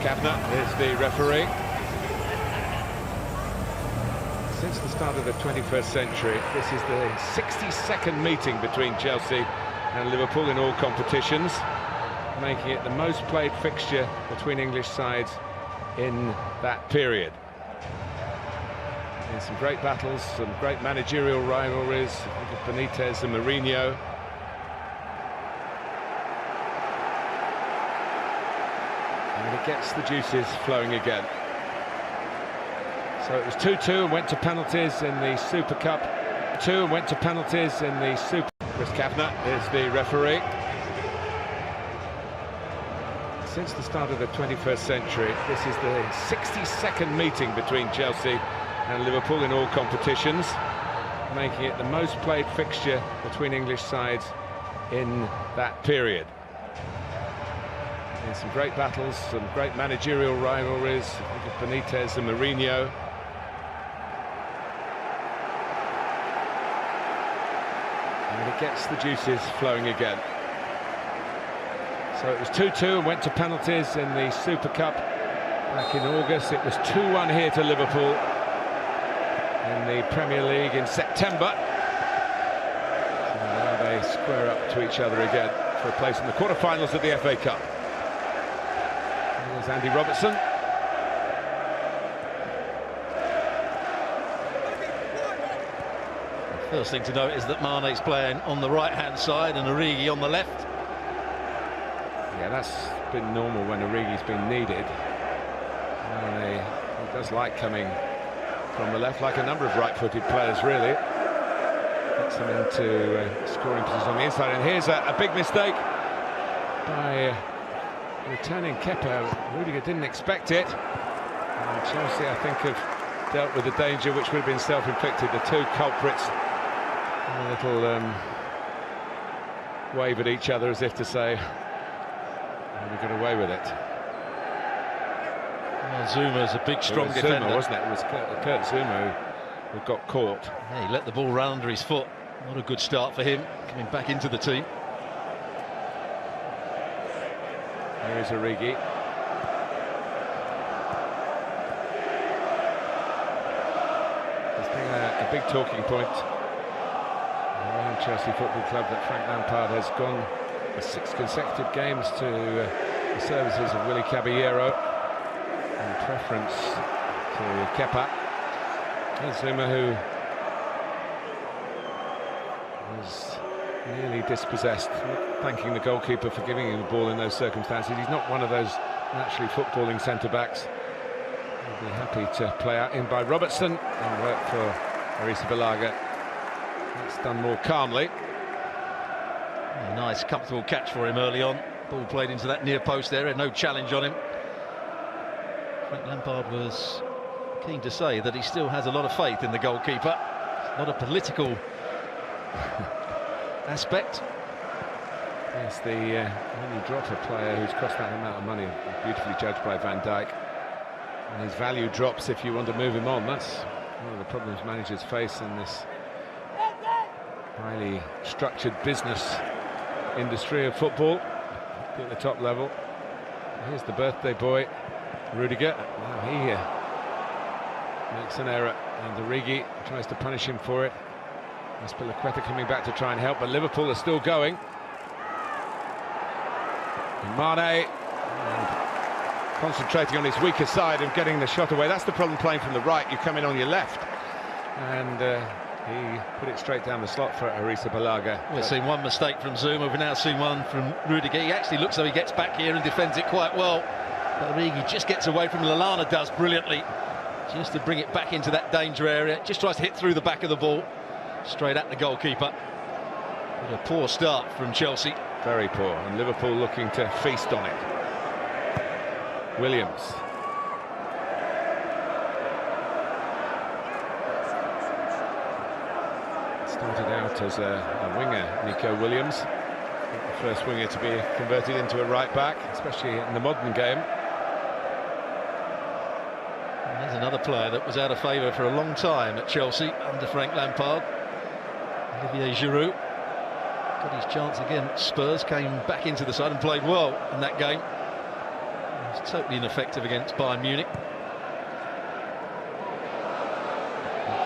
Kavanagh is the referee. Since the start of the 21st century, this is the 62nd meeting between Chelsea and Liverpool in all competitions, making it the most played fixture between English sides in that period. In some great battles, some great managerial rivalries, Benitez and Mourinho. And it gets the juices flowing again. So it was 2-2 and went to penalties in the Super Cup. 2 and went to penalties in the Super. Kavanagh is the referee. Since the start of the 21st century, this is the 62nd meeting between Chelsea and Liverpool in all competitions, making it the most played fixture between English sides in that period. In some great battles, some great managerial rivalries, Benitez and Mourinho. And it gets the juices flowing again. So it was 2-2 and went to penalties in the Super Cup back in August. It was 2-1 here to Liverpool in the Premier League in September. So now they square up to each other again for a place in the quarter-finals of the FA Cup. There's Andy Robertson. First thing to note is that Mane's playing on the right-hand side and Origi on the left. Yeah, that's been normal when Origi's been needed. Mane, he does like coming from the left, like a number of right-footed players, really. Gets them into scoring positions on the inside. And here's a big mistake by returning Kepa. Rudiger didn't expect it. And Chelsea, I think, have dealt with the danger which would have been self-inflicted. The two culprits, a little wave at each other as if to say, we got away with it. Well, Zuma's a big, strong defender. Zuma, wasn't it? It was Kurt Zuma who got caught. Yeah, he let the ball run under his foot. Not a good start for him, coming back into the team. Here is Origi. There's been a big talking point around Chelsea Football Club that Frank Lampard has gone for 6 consecutive games to the services of Willy Caballero in preference to Kepa. Here's Zuma, who was nearly dispossessed, thanking the goalkeeper for giving him the ball in those circumstances. He's not one of those naturally footballing centre-backs. He'll be happy to play out in by Robertson and work for Arrizabalaga. It's done more calmly. A nice, comfortable catch for him early on. Ball played into that near post area, no challenge on him. Frank Lampard was keen to say that he still has a lot of faith in the goalkeeper. It's not a political aspect. Yes, when you drop a player who's cost that amount of money, beautifully judged by Van Dijk, and his value drops if you want to move him on. That's one of the problems managers face in this highly structured business industry of football at the top level. Here's the birthday boy, Rudiger. Now he makes an error, and Origi tries to punish him for it. Azpilicueta coming back to try and help, but Liverpool are still going. And Mane concentrating on his weaker side and getting the shot away. That's the problem playing from the right. You come in on your left, and he put it straight down the slot for Arrizabalaga. We've seen one mistake from Zuma, we've now seen one from Rudiger. He actually looks like he gets back here and defends it quite well. But Origi just gets away from Lallana, does brilliantly, just to bring it back into that danger area. Just tries to hit through the back of the ball, straight at the goalkeeper. But a poor start from Chelsea. Very poor, and Liverpool looking to feast on it. Williams. Started out as a winger, Nico Williams. The first winger to be converted into a right-back, especially in the modern game. And there's another player that was out of favour for a long time at Chelsea under Frank Lampard, Olivier Giroud. Got his chance again. Spurs came back into the side and played well in that game. It's totally ineffective against Bayern Munich.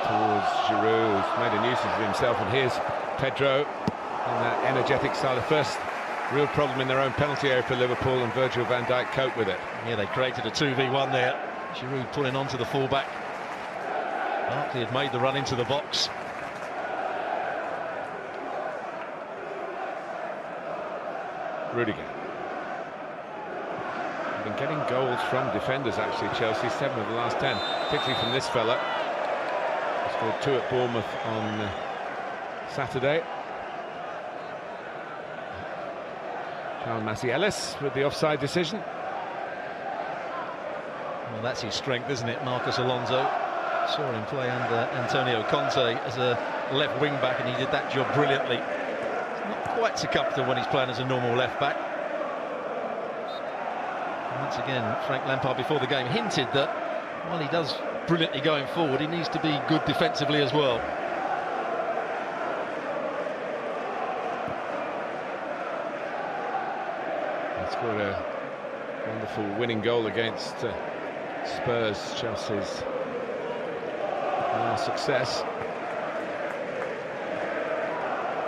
Towards Giroud, who's made a nuisance of himself, and here's Pedro in that energetic style. The first real problem in their own penalty area for Liverpool, and Virgil van Dijk coped with it. Yeah, they created a 2v1 there. Giroud pulling onto the fullback. Barkley had made the run into the box. Rudiger. They've been getting goals from defenders, actually, Chelsea, 7 of the last 10, particularly from this fella. He scored 2 at Bournemouth on Saturday. Charles Massey Ellis with the offside decision. Well, that's his strength, isn't it? Marcos Alonso. Saw him play under Antonio Conte as a left wing back, and he did that job brilliantly. He's not quite so comfortable when he's playing as a normal left back. And once again, Frank Lampard before the game hinted that while he does brilliantly going forward, he needs to be good defensively as well. He scored a wonderful winning goal against Spurs, Chelsea's success.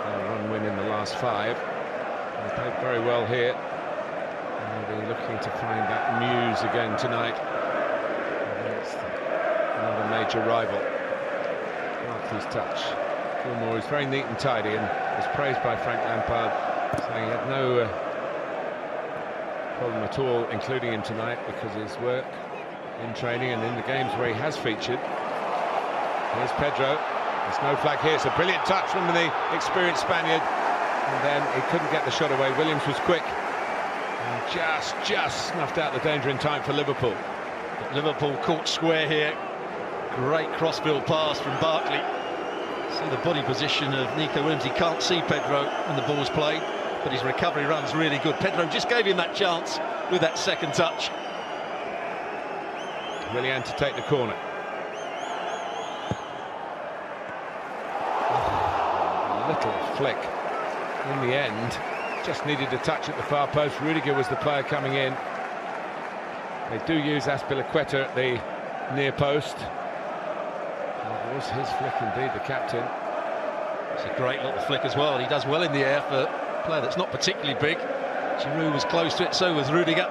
A run win in the last 5. They played very well here. And they'll be looking to find that muse again tonight against another major rival. Barkley's touch. Gilmour is very neat and tidy, and was praised by Frank Lampard, saying he had no problem at all including him tonight because of his work in training and in the games where he has featured. Here's Pedro. There's no flag here. It's a brilliant touch from the experienced Spaniard, and then he couldn't get the shot away. Williams was quick and just snuffed out the danger in time for Liverpool. But Liverpool caught square here. Great crossfield pass from Barkley. See the body position of Nico Williams. He can't see Pedro when the ball's played, but his recovery run's really good. Pedro just gave him that chance with that second touch. Willian to take the corner. A little flick in the end. Just needed a touch at the far post. Rudiger was the player coming in. They do use Azpilicueta at the near post. It was his flick indeed, the captain. It's a great little flick as well. He does well in the air for a player that's not particularly big. Giroud was close to it, so was Rudiger.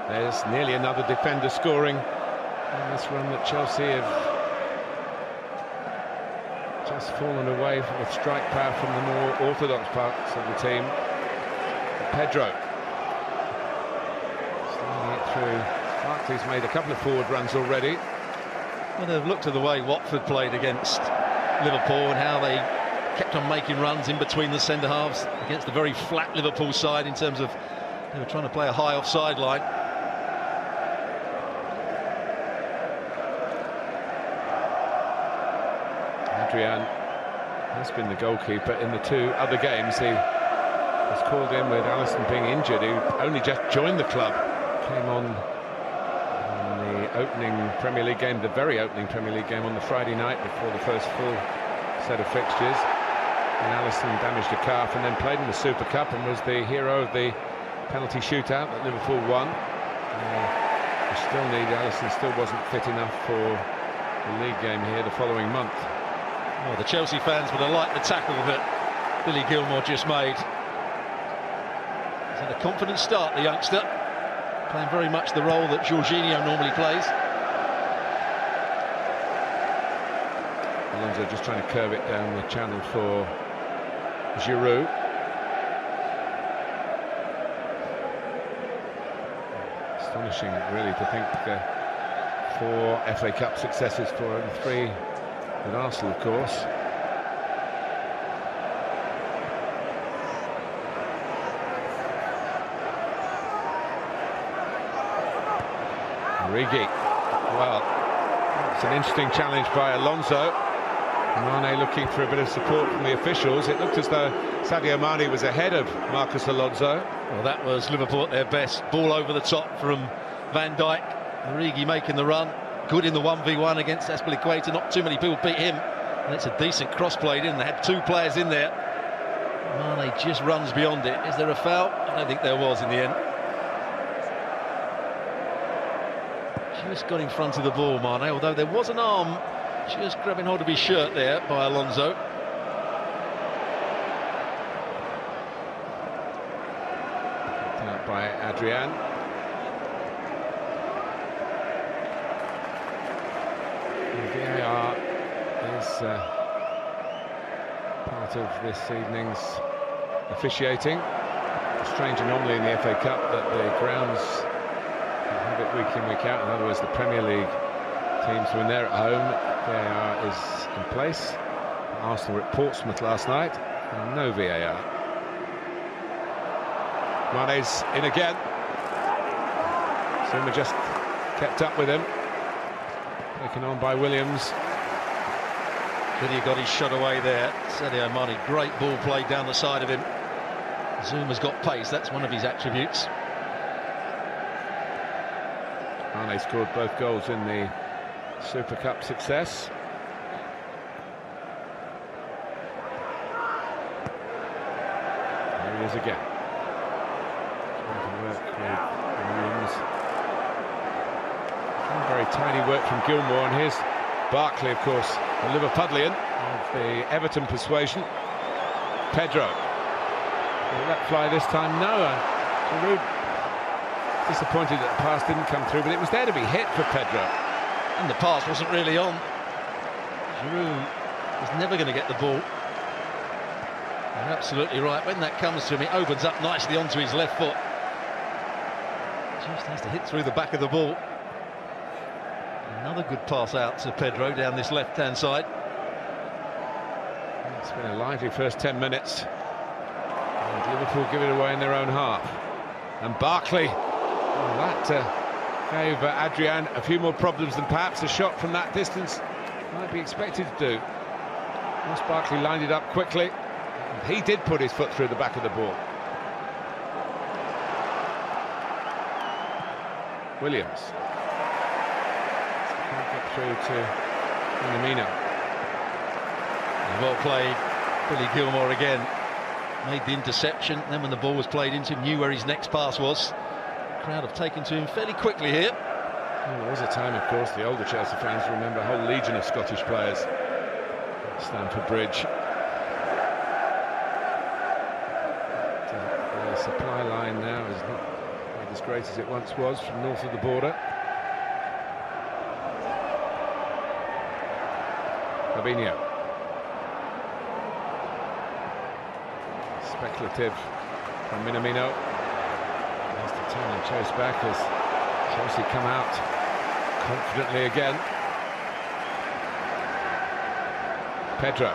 There's nearly another defender scoring in this run that Chelsea have just fallen away with strike power from the more orthodox parts of the team. Pedro sliding it through. Barkley's made a couple of forward runs already. Well, they've looked at the way Watford played against Liverpool and how they kept on making runs in between the centre halves against the very flat Liverpool side, in terms of they were trying to play a high offside line. Adrian has been the goalkeeper in the 2 other games. He was called in with Alisson being injured. He only just joined the club, came on in the opening Premier League game, the very opening Premier League game on the Friday night before the first full set of fixtures. And Alisson damaged a calf and then played in the Super Cup and was the hero of the penalty shootout that Liverpool won. Alisson still wasn't fit enough for the league game here the following month. Well, the Chelsea fans would have liked the tackle that Billy Gilmour just made. He's had a confident start, the youngster, playing very much the role that Jorginho normally plays. Alonso just trying to curve it down the channel for Giroud. Astonishing, really, to think 4 FA Cup successes for him, 3 with Arsenal, of course. Origi. Well, it's an interesting challenge by Alonso. Mane looking for a bit of support from the officials. It looked as though Sadio Mane was ahead of Marcos Alonso. Well, that was Liverpool at their best. Ball over the top from Van Dijk. Origi making the run. Good in the 1v1 against Azpilicueta. Not too many people beat him. And it's a decent cross played in. They had 2 players in there. Mane just runs beyond it. Is there a foul? I don't think there was in the end. Just got in front of the ball, Mane, although there was an arm just grabbing hold of his shirt there by Alonso. Picked out by Adrian. VAR is part of this evening's officiating. A strange anomaly in the FA Cup that the grounds have it week in, week out. In other words, the Premier League teams, when they're at home, VAR is in place. Arsenal were at Portsmouth last night, and no VAR. Mane's in again. Zuma just kept up with him. Taken on by Williams. Lydia got his shot away there. Sadio Mane, great ball played down the side of him. Zuma's got pace, that's one of his attributes. Mane scored both goals in the Super Cup success. There he is again. Trying to work with Williams. Very tiny work from Gilmour, and here's Barkley, of course, a Liverpudlian of the Everton persuasion. Pedro. Will that fly this time? No. Giroud disappointed that the pass didn't come through, but it was there to be hit for Pedro. And the pass wasn't really on. Giroud was never going to get the ball. You're absolutely right. When that comes to him, it opens up nicely onto his left foot. Just has to hit through the back of the ball. Another good pass out to Pedro down this left-hand side. It's been a lively first 10 minutes. And Liverpool give it away in their own half. And Barkley, that gave Adrian a few more problems than perhaps a shot from that distance might be expected to do. Ross Barkley lined it up quickly. And he did put his foot through the back of the ball. Williams. Can't get through to Minamino. Well played, Billy Gilmour again. Made the interception, then when the ball was played into him, knew where his next pass was. The crowd have taken to him fairly quickly here. Well, there was a time, of course, the older Chelsea fans remember a whole legion of Scottish players at Stamford Bridge. The supply line now is not quite as great as it once was from north of the border. Fabinho. Speculative from Minamino. Has to turn and chase back as Chelsea come out confidently again. Pedro.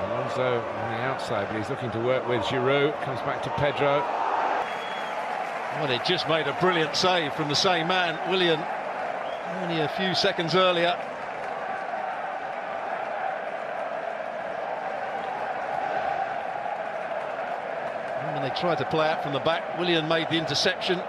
Alonso on the outside, but he's looking to work with Giroud. Comes back to Pedro. Well, it just made a brilliant save from the same man, Willian, only a few seconds earlier. When they tried to play out from the back, Willian made the interception,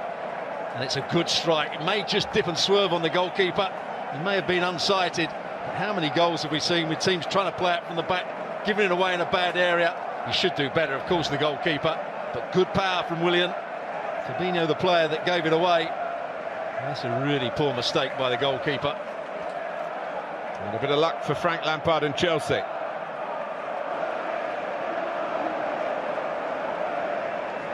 and it's a good strike. It may just dip and swerve on the goalkeeper. He may have been unsighted, but how many goals have we seen with teams trying to play out from the back, giving it away in a bad area? He should do better, of course, the goalkeeper, but good power from Willian. Fabinho, the player that gave it away. That's a really poor mistake by the goalkeeper. And a bit of luck for Frank Lampard and Chelsea.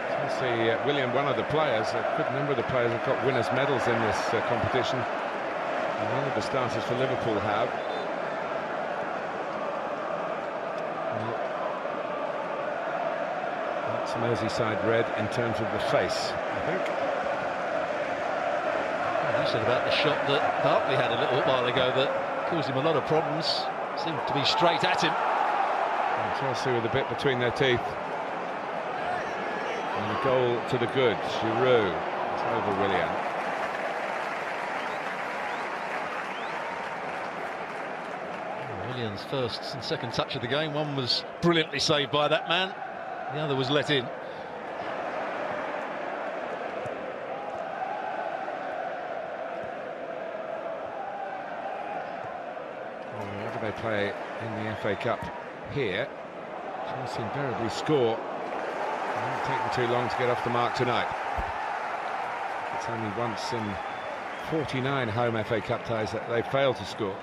Chelsea, Willian, one of the players, a good number of the players have got winners' medals in this competition. And none of the starters for Liverpool have. That's Merseyside red in terms of the face, I think. You said about the shot that Barkley had a little while ago that caused him a lot of problems. Seemed to be straight at him. And Chelsea with a bit between their teeth. And a goal to the good. Giroud. It's over Willian. Willian's first and second touch of the game. One was brilliantly saved by that man. The other was let in. Whenever they play in the FA Cup here, Chelsea invariably score. It won't take them too long to get off the mark tonight. It's only once in 49 home FA Cup ties that they failed to score.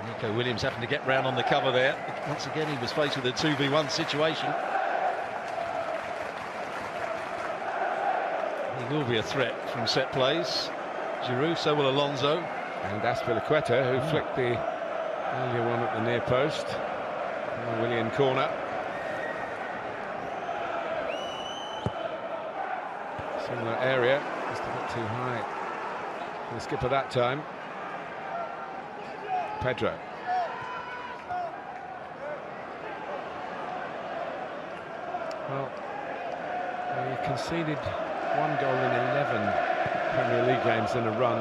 Nico Williams having to get round on the cover there. Once again, he was faced with a 2v1 situation. He will be a threat from set plays. Giroud, so will Alonso. And Azpilicueta, who flicked the earlier one at the near post. Willian corner. Similar area, just a bit too high. The skipper that time. Pedro. Well, he conceded 1 goal in 11 Premier League games in a run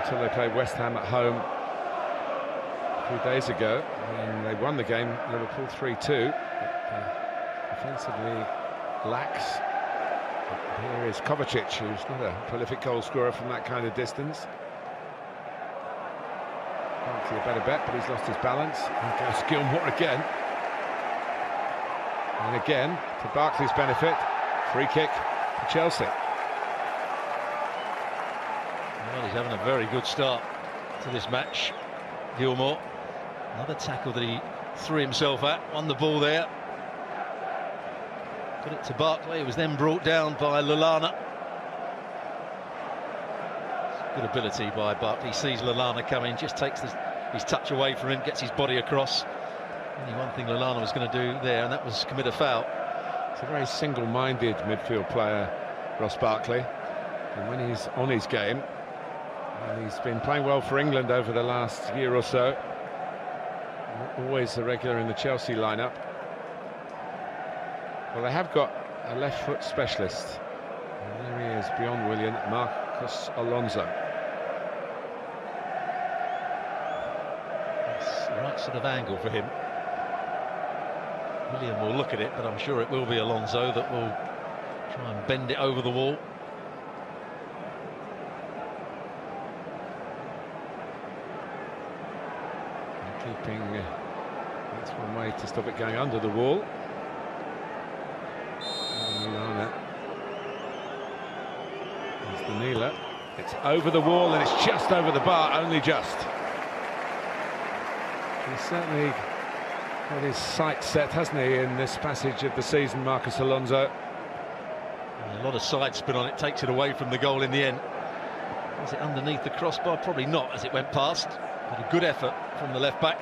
until they played West Ham at home a few days ago, and they won the game, Liverpool 3-2. Defensively lax. Here is Kovacic, who's not a prolific goal scorer from that kind of distance. Barkley a better bet, but he's lost his balance. And goes Gilmour again. And again, to Barkley's benefit, free kick for Chelsea. Well, he's having a very good start to this match, Gilmour. Another tackle that he threw himself at, won the ball there. Got it to Barkley, it was then brought down by Lallana. Good ability by Barkley, he sees Lallana coming, just takes his touch away from him, gets his body across. Only one thing Lallana was going to do there, and that was commit a foul. It's a very single-minded midfield player, Ross Barkley. And when he's on his game, and he's been playing well for England over the last year or so, always a regular in the Chelsea lineup. Well, they have got a left foot specialist. And there he is, beyond Willian, Marcos Alonso. It's the right sort of angle for him. Willian will look at it, but I'm sure it will be Alonso that will try and bend it over the wall. And keeping, that's one way to stop it going under the wall. There's the kneeler. It's over the wall and it's just over the bar, only just. He's certainly got his sights set, hasn't he, in this passage of the season, Marcos Alonso. A lot of side spin on it, takes it away from the goal in the end. Was it underneath the crossbar? Probably not, as it went past. But a good effort from the left back.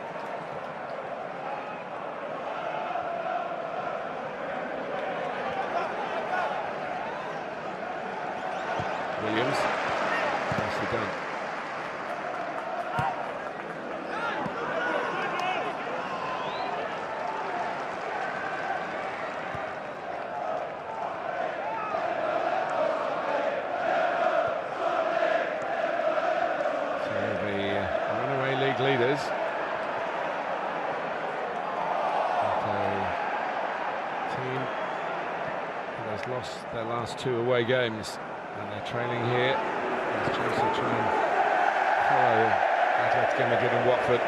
Williams, nicely done. So the runaway league leaders, a team that has lost their last 2 away games. And they're trailing here. As Chelsea try and follow Atletico Madrid and Watford.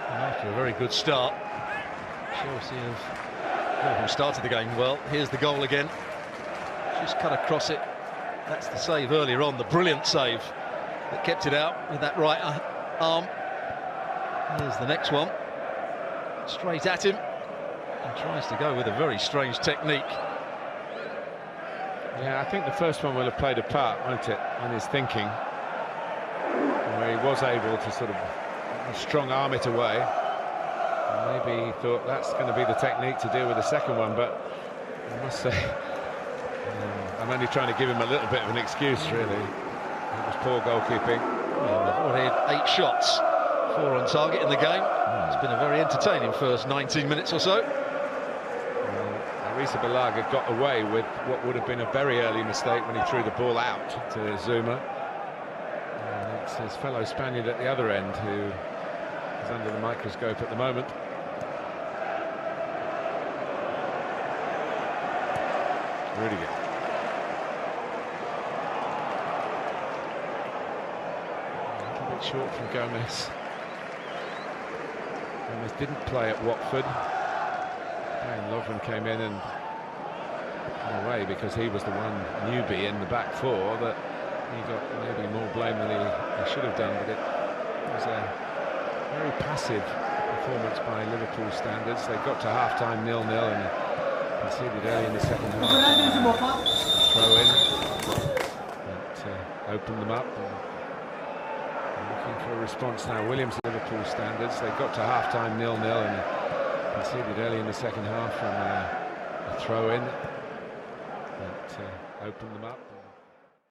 And after a very good start, Chelsea have started the game well. Here's the goal again. Just cut across it. That's the save earlier on, the brilliant save that kept it out with that right arm. Here's the next one. Straight at him. And tries to go with a very strange technique. Yeah, I think the first one will have played a part, won't it, in his thinking, where he was able to sort of strong arm it away. And maybe he thought that's going to be the technique to deal with the second one, but I must say, I'm only trying to give him a little bit of an excuse, really. It was poor goalkeeping. Well, they've already had 8 shots, 4 on target in the game. It's been a very entertaining first 19 minutes or so. Arrizabalaga got away with what would have been a very early mistake when he threw the ball out to Zuma. And it's his fellow Spaniard at the other end who is under the microscope at the moment. Rudiger. A little bit short from Gomez. Gomez didn't play at Watford. And Lovren came in and in a way, because he was the one newbie in the back four, that he got maybe more blame than he should have done. But it was a very passive performance by Liverpool standards. They got to half-time 0-0 and conceded early in the second half. Throw in that opened them up. And looking for a response now. Williams, Liverpool standards. They got to half-time 0-0 and conceded early in the second half from a throw in that opened them up.